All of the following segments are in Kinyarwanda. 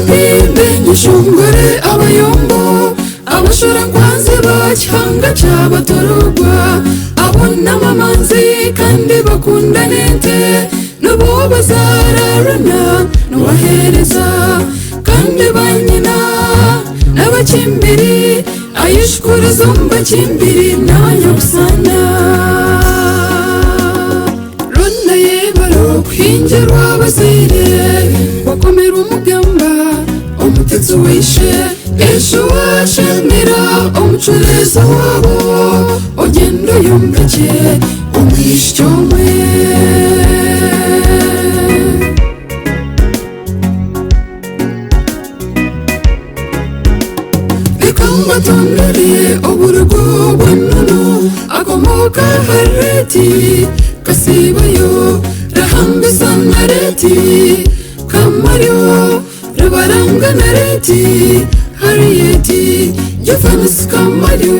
Kampimenye shungore abayombo abashora kwanze bakihanga cyabatorogwa abona mamanzi kandi bakunda nente nabo bazararana n'uwahereza kandi banyina n'abakimbiri ayishkura zomba kimbiri n'abanyabusana rona yebaro Okuhingirwa bazire bakomera umugamba umutetsi wishe ejo washemera umucureza wabo ogendo yombeke umwishyomwe batondere uburugo bw'inunu akomoka hareti kasibayo rahambisa nareti kamaryo rabaranga nareti hariyeti Jofanis kamaryo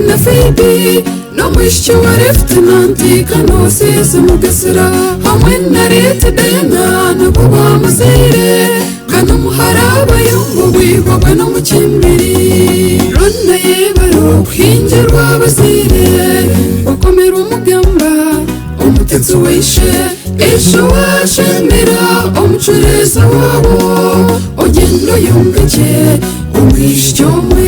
na Phoebe no mwishyo wa Lieutenanti kanosese mugasira hamwe nareti Diana nabo bamuzire kano muharaba y'umubwiho no mukimbiri rona yebaro Okuhingirwa bazire bakomera umugamba umutetsi wishe ejo washemera umucureza wabo ogendo yombeke umwishyomwe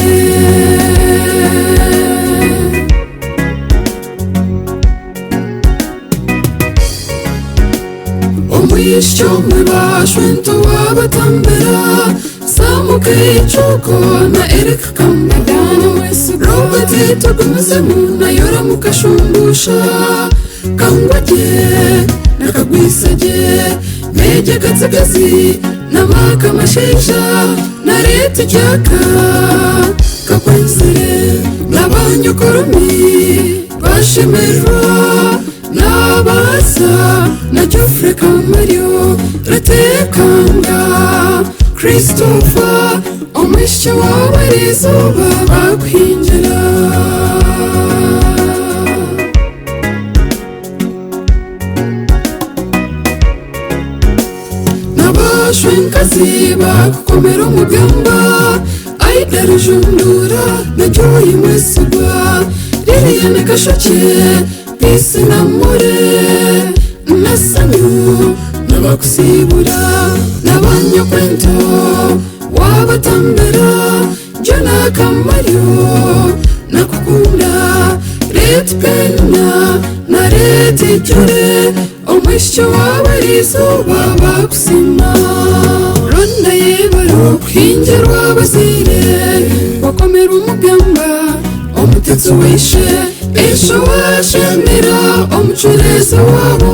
umwishyomwe bashwento wabatambera samuke icuko na Eric Kamagana Robert tugumize muna yora mukashumbusha kangwaje nakagwisaje meje katsagazi namaka mashisha nareti jaka kakwenzire nabanyokorumi bashemerwa nabasa na Jofre kamaryo ratekanga Christopher umwisho wawe rizuba bakwinjira nabashwenkazi bakukomera umugamba aidarujundura na Joy Mwesigwa Liliane Kashoke Peace namure nasanyu nabakusibura nabanyokwento wabatambera Jona Kamaryo nakukunda Red Pena na Red Jure umwisho wawe rizuba bakusima rona yebaro Okuhingirwa bazire bakomera umugamba umutetsi wishe ejo washemera umucureza wabo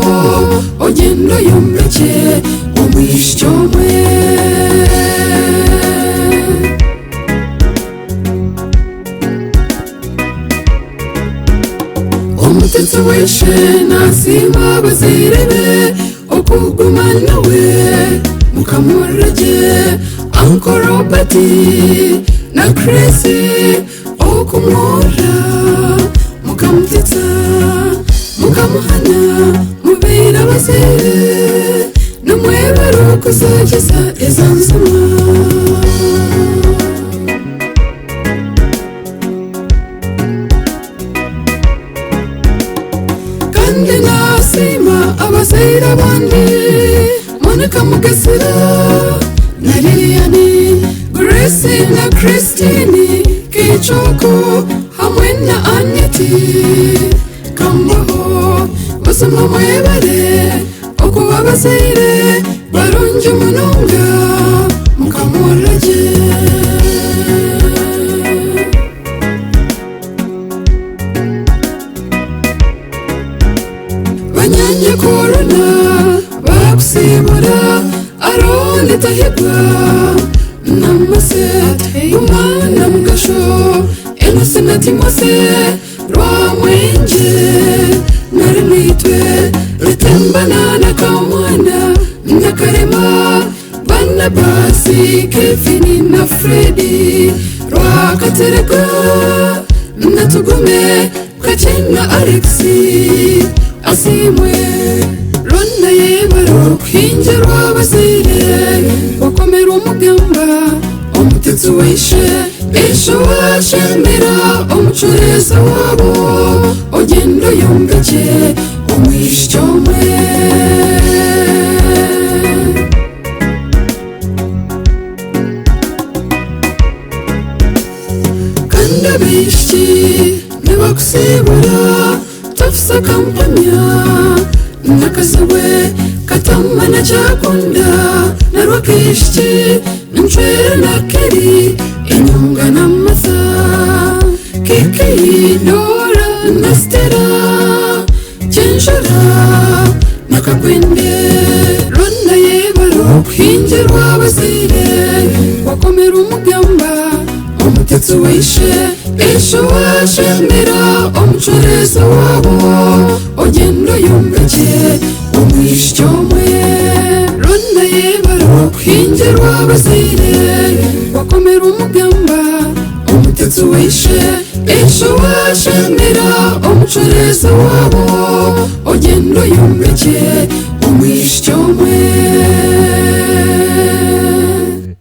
ogendo yombeke umwishyomwe umutetsi wishe nasima bazirebe okuguma nawe mukamurage Uncle Robert na Chrissy okumura mukamutetsa mukamuhana mubera bazire numwebaro kuzageza izanzama kandi nasima abazire abandi Monica Mugesera na Liliane Grace na Christine Kichoko hamwe na Annette Kambaho basoma mwebare okuba bazire barunje munonga mukamurage banyanye corona bakusibura arone tahibwa namase umwana mugasho enosena timose rwamwenje narimwitwe rutembana na kamwana nakarema bana basi Kevin na Freddy rwakatereka natugume kachena Alexi asimwe rona yebaro Okuhingirwa bazire wakomera umugamba umutetsi wishe ejo washemera umucureza wabo ugenda uyumbeke umwishyomwe kandi abishyi ntibagusibura tafisa kampanya nakaziwe katamana cyakunda narwakishyi nshwera na keri inyunga n'amata kiki dora na stera kinjura nakakwende rona yebaro okuhingirwa bazire wakomera umugamba umutetsi wishe ejo washemera umucureza wabo ugenda uyumbeke umwishyomwe rona yebaro okuhingirwa bazire wakomera umugamba umutetsi wishe ejo washemera umucureza wabo ugenda uyumbeke umwishyomwe